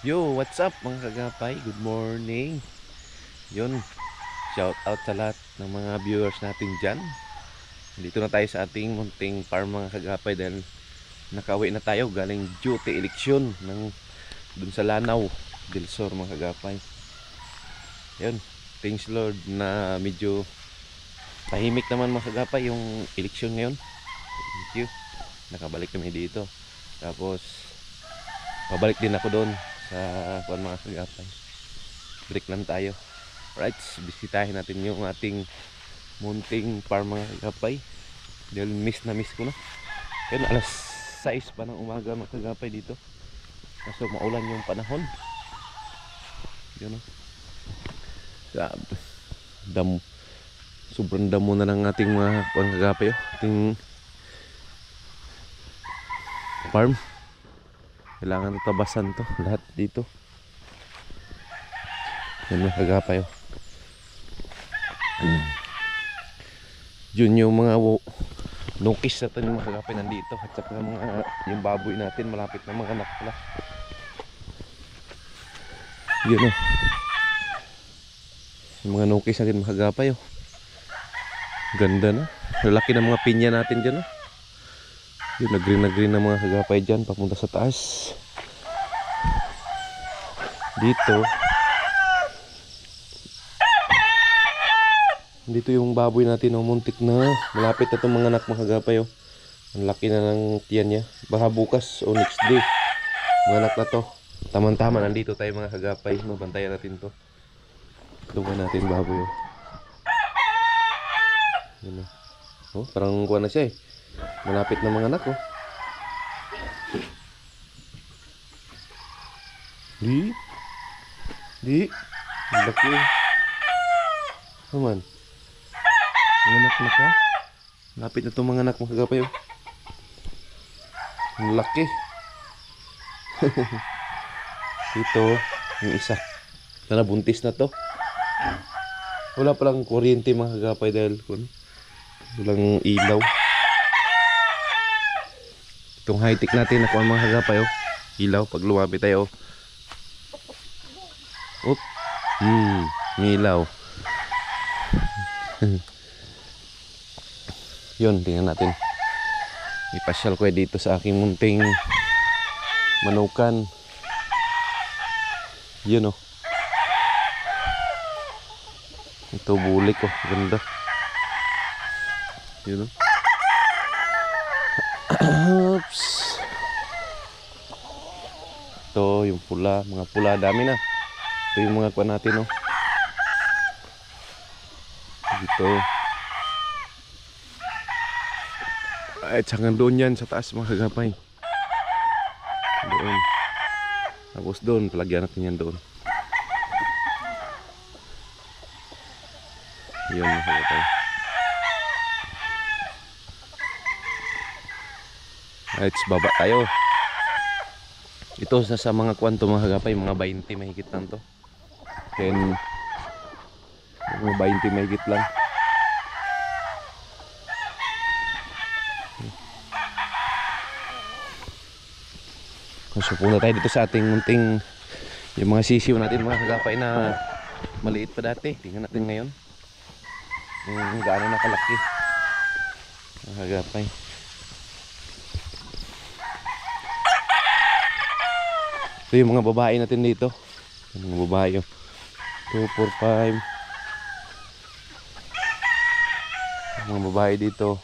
Yo, what's up mga kagapay? Good morning. Yun, shout out sa lahat ng mga viewers natin dyan. Dito na tayo sa ating munting farm mga kagapay dahil nakauwi na tayo galing duty election ng dun sa Lanao del Sur mga kagapay. Yun, thanks Lord na medyo tahimik naman mga kagapay yung election ngayon. Thank you. Nakabalik kami dito. Tapos, pabalik din ako doon sa mga kagapay. Break lang tayo. Alright, bisitahin natin yung ating munting farm mga kagapay. Dahil miss na miss ko na. Yun, alas 6 pa ng umaga mga kagapay dito. Kaso maulan yung panahon. Yun o. Grabe. Damo. Sobrang damo na ng ating mga kagapay. Ating farm. Kailangan tabasan to. Lahat dito. Yan mga kagapay. Yun yung mga nukis natin yung mga kagapay nandito. At saka mga yung baboy natin malapit na mga anak pala. Yun o. Yung mga nukis natin mga kagapay. Ganda na. Lalaki ng mga pinya natin dyan. Yun, nag-green na green na mga kagapay dyan papunta sa taas. Dito yung baboy natin, muntik na. Malapit na itong mga anak mga kagapay. Ang laki na ng tiyan niya. Baka bukas o next day mga anak na to. Tama-tama nandito tayo mga kagapay. Mabantayan natin to. Tulungan natin baboy. Yan, parang kuha na siya malapit na mga anak. Di laki. Naman mga anak na ka. Lapit na itong mga anak mga kagapay. Ang laki. Ito yung isa. Sana buntis na to. Wala palang kuryente mga kagapay dahil walang ilaw. Itong high tech natin nakuha mga kagapay. Ilaw pag lumapit tayo. May ilaw. Yun, tingnan natin. Ipasyal ko dito sa aking munting manukan. Yun ito bulik ganda. Yun Oops. Ito yung pula, mga pula dami na. Ito yung mga kuha natin dito. Ay, hanggang doon yan sa taas mga kagapay. Doon. Tapos doon, palagyan natin yan doon. Yun mga kagapay. Ay, baba tayo. Ito sa mga kwanto mga kagapay, mga 20 mahigit lang to. Then, mga 20 mahigit lang. So punta tayo dito sa ating munting yung mga sisiw natin mga kagapay na maliit pa dati. Tingnan natin ngayon kung gaano na kalaki mga kagapay. Ito yung mga babae natin dito. Yung mga babae 2, 4, 5. Mga babae dito.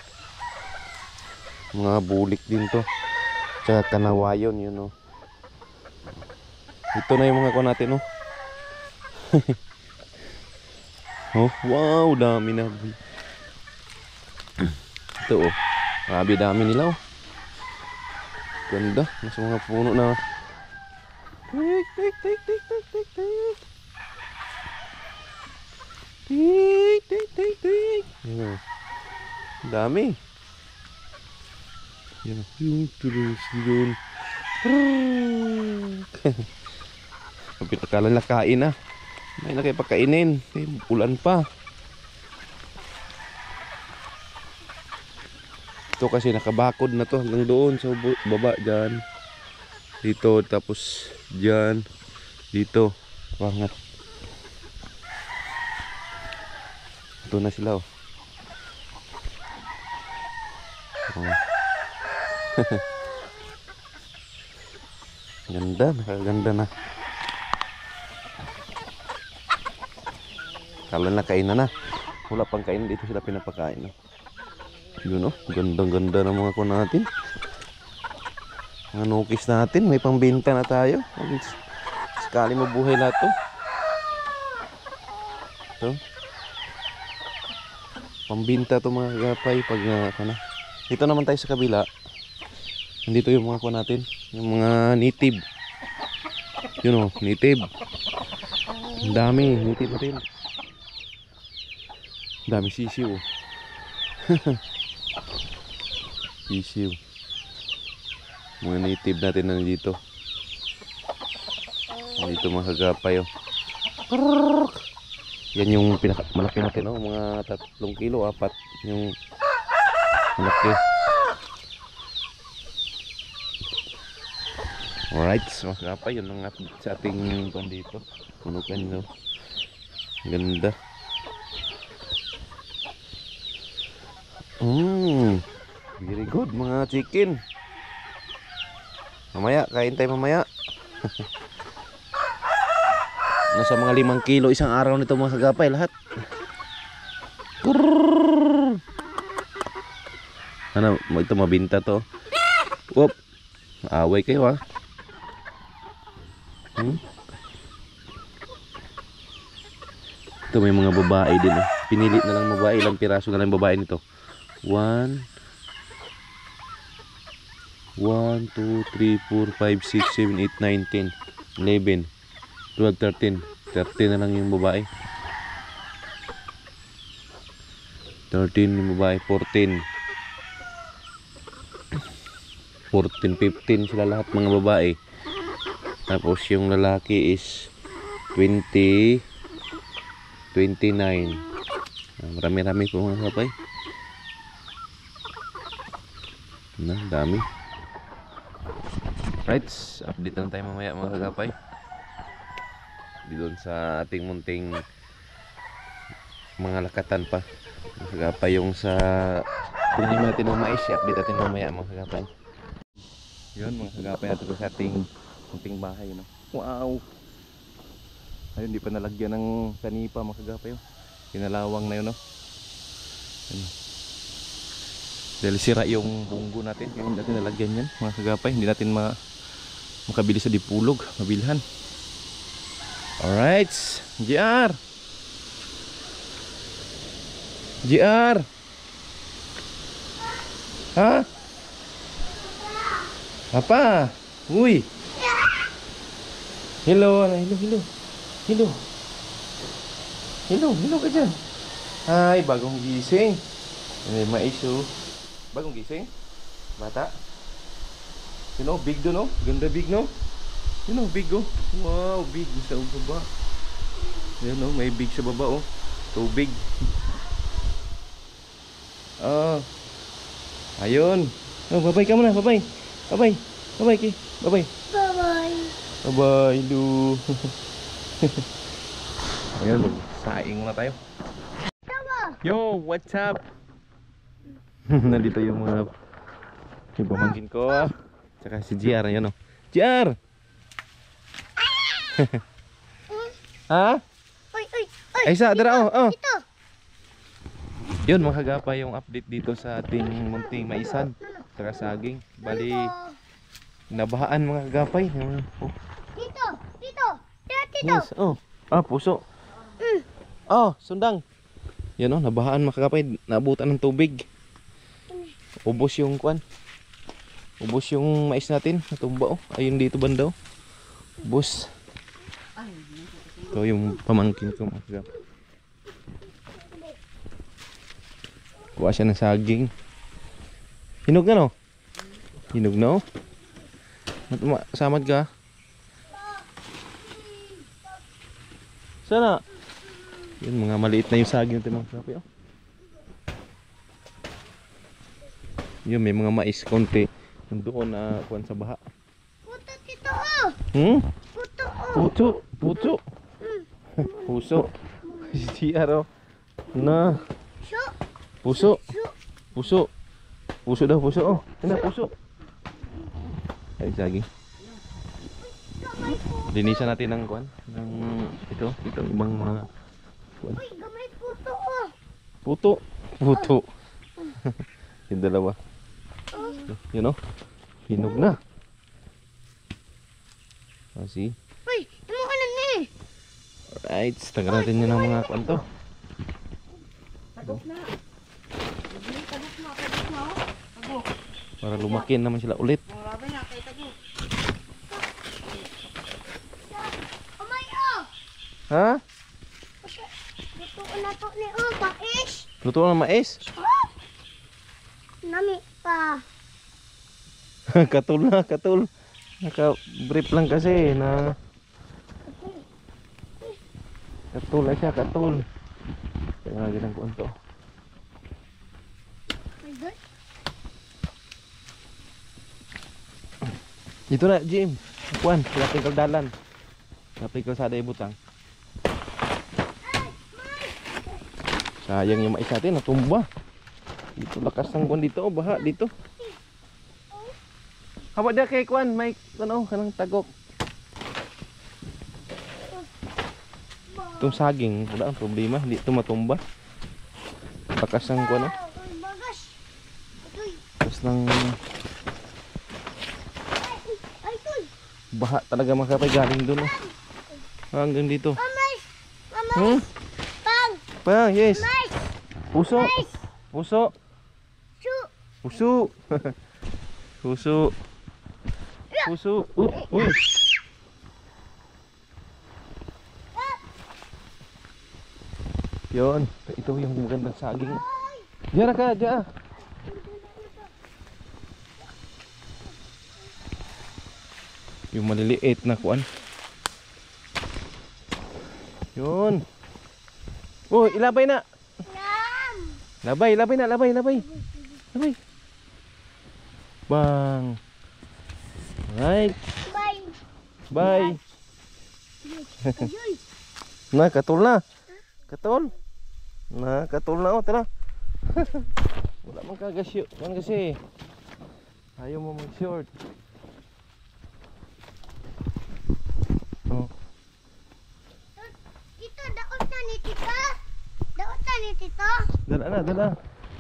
Mga bulik din to. Tsaka kanawayon yun Ito na yung mga kuha natin wow, dami na. Ito grabe dami nila Ganda, nasa mga puno na. Dami. Yan yung terus doon. Kapit akala nila kain na. May na kayo pagkainin. Ulan pa. Ito kasi nakabakod na to hanggang doon sa baba dyan. Dito tapos dyan. Dito. Wangat. Ito na sila oh. Oh. Ganda, nakaganda na. Kala na kainan na. Wala pang kainan, dito sila pinapakain. No? Yun oh, gandang-ganda ng mga kuwan natin. Mga nukis natin, may pambenta na tayo. Sakali mabuhay lahat to. Ito. Pambinta to mga kagapay pag ano. Dito naman tayo sa kabila. Nandito yung mga kuwan natin, yung mga native. Yun oh, native. Ang dami, native natin. Ang dami sisiw. Sisiw. Mga native natin na nandito. Nandito mga kagapay oh. Yan yung malaki natin oh, mga 3 kilo, 4 yung malaki. Alright, so mga kagapay, yun ang update sa ating pan dito. Punukan no. Ganda. Very good mga chicken. Mamaya, kain tayo mamaya. Nasa mga 5 kilo isang araw nito mga kagapay lahat. Ano, ito mabinta to. Whoop. Away kayo ha. Ito may mga babae din oh. Pinili na lang babae, ilang piraso na lang babae nito. 1 2 3 4 5 6 7 8 9 10 11 12 13 na lang yung babae. 13 yung babae, 14 15 sila lahat mga babae. Tapos yung lalaki is 20 29. Marami-rami po mga kapay. Na, dami. Right, update lang tayo mamaya mga kagapay. Doon sa ating munting mga lakatan pa. Mga kagapay yung sa tunin natin ng mais, update natin mamaya mga kagapay. Yun mga kagapay natin sa ating munting bahay. No? Wow! Ayun, di pa nalagyan ng kanipa mga kagapay. Kinalawang na yun. No? Ayun. Dahil sira yung bunggo natin, kaya hindi natin nalagyan yan mga kagapay. Hindi natin makabili sa dipulog, mabilhan. Alright, JR JR ha? Apa? Uy. Hello, hello. Hello. Hello ka dyan. Ay, bagong gising. May mais oh. Bagong gising? Bata? You know, big do no? Ganda big no? You know, big oh. Wow, big sa baba. Yan oh, may big sa baba oh. Tubig. Ayun. Oh, bye-bye ka muna, bye-bye. Bye-bye. Bye-bye, Ki. Bye-bye. Bye-bye. Bye-bye, Lu. Ayun, saing muna tayo. Yo, what's up? Nandito yung mga pamangkin ko. Tsaka si JR, yun oh. JR! Ha? Oy. Ay, sa, dara oh. Ito. Yun, mga kagapay yung update dito sa ating munting maisan. Tsaka saging. Bali, nabahaan mga kagapay. Oh. Dito. Dito. Yes, oh. Puso. Oh, sundang. Yan oh, nabahaan mga kagapay. Naabutan ng tubig. Ubos yung kwan. Ubos yung mais natin. Natumba oh. Ayun dito banda oh. Ubos. Ito yung pamangkin ko mga kagapay. Kuha siya ng saging. Hinog na no? Hinog na oh. Samad ka? Sana? Yun, mga maliit na yung saging natin mga kagapay oh. Yun, may mga mais konti. Doon na kuwan sa baha. Puto dito oh. Hmm? Puto oh. Puso. Puso. Puso. Si Aro. Na. Syo. Puso. Syo. Puso. Puso daw, puso. Oh, ano puso? Ay, saging. Gamay po. Linisan natin ng kuan, ng ito ibang mga kuan. Uy, gamay po to. Oh. Puto. Puto. Yung dalawa. Oh. Yun oh. Hinog na. Oh, see? Uy, imo ka na ni. Alright, tagal natin yun ng mga kuan to. Tagok na. Tagok na, tagok na. Tagok. Para lumakin naman sila ulit. Grabe na kay tagok. Amay oh. Ha? Luto na to ni oh, pais. Luto ng mais? Nami pa. Katul na, katul. Naka-brief lang kasi na katul na siya, katul. Kaya nga ginang kuan to. My God. Dito na, Jim. Kuan, laping kaldalan. Laping kalsada ibutang. Sayang yung mais natin, natumba. Dito lakas ng kuan dito, oh, baha dito. Hawa dia kay kuan, may ano, kanang tagok. Itong saging, wala ang problema, hindi ito matumba. Lakas ng kuan, oh. Uy, bagas. Uy, Tapos ng ay, uy. baha talaga makapay galing doon, oh. Hanggang dito. Amay. Amay. Hmm? Pang. Pa, yes. Mais. Puso. Mais. Puso. Su. Puso. Puso. Puso. Uy. Yun. Ito yung magandang saging. Diyan ka, diyan. Yung maliliit na kuan. Yun. Oh, ilabay na. Yum. Labay. Labay. Bang. Right. Bye. Bye. Ayun. Na, katul na. Katul. Na, katul na. Oh, tara. Wala man kagasyo. Man kasi. Ayaw mo mag-short. Oh. Ito, daot na ni tita. Daot na ni tito. Dala na, dala.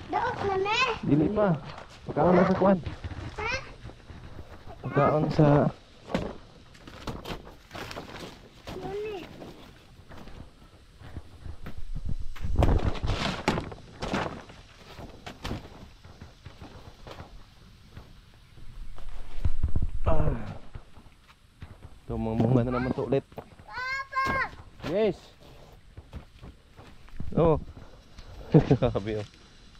Daot na ni. Dili pa. Pagkaon na sa kuwan. Ha? Pagkaon sa... Yun eh. Ito, mga na naman to ulit. Papa! Yes. Oh. Sabi oh.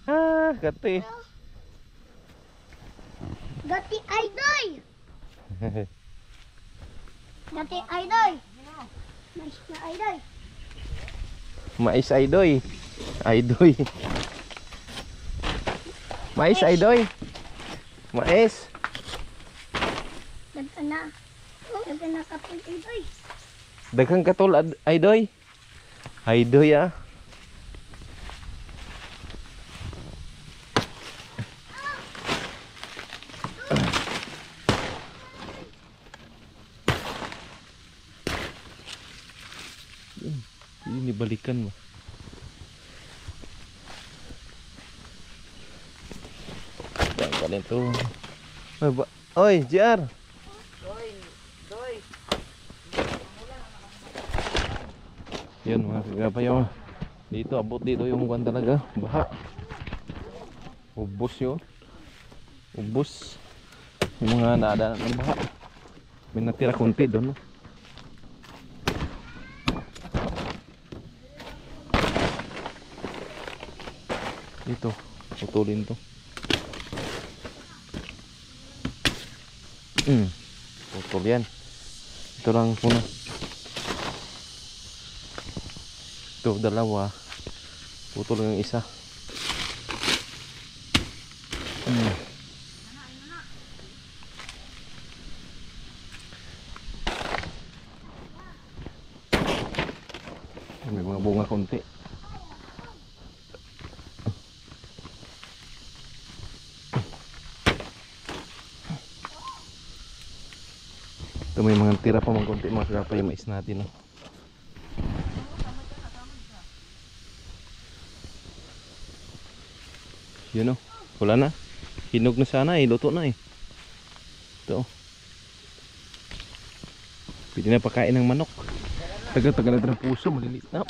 Ah, kati. Gati Aidoy! Gati Aidoy! Mais na Aidoy! Mais aidoy. Aidoy. Mais aidoy. Mais. Ganda na. Ganda na kapit Aidoy. Daghang katul aidoy. Aidoy ah. Ini balikan mo. Bangkalin to. Oy, JR. Yan mga kagapayaw. Dito, abot dito yung buwan talaga. Baha. Ubos yun. Ubos. Yung mga naadaan ng baha. May natira kunti doon. No? Dito, putulin to. Putol yan. Ito lang muna. Ito, dalawa. Putol yung isa. May mga bunga konti. Ito may mga tira pa mga konti mga kagapay yung mais natin. No? Yun o. Wala na. Hinog na sana eh. Luto na eh. Ito. Pwede na pakain ng manok. Tagal-tagal na ng puso. Maliliit na.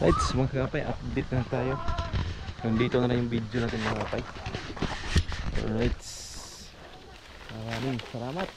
Right, mga kagapay. Update na tayo. Nandito na lang yung video natin mga kagapay. Alright. Maraming salamat.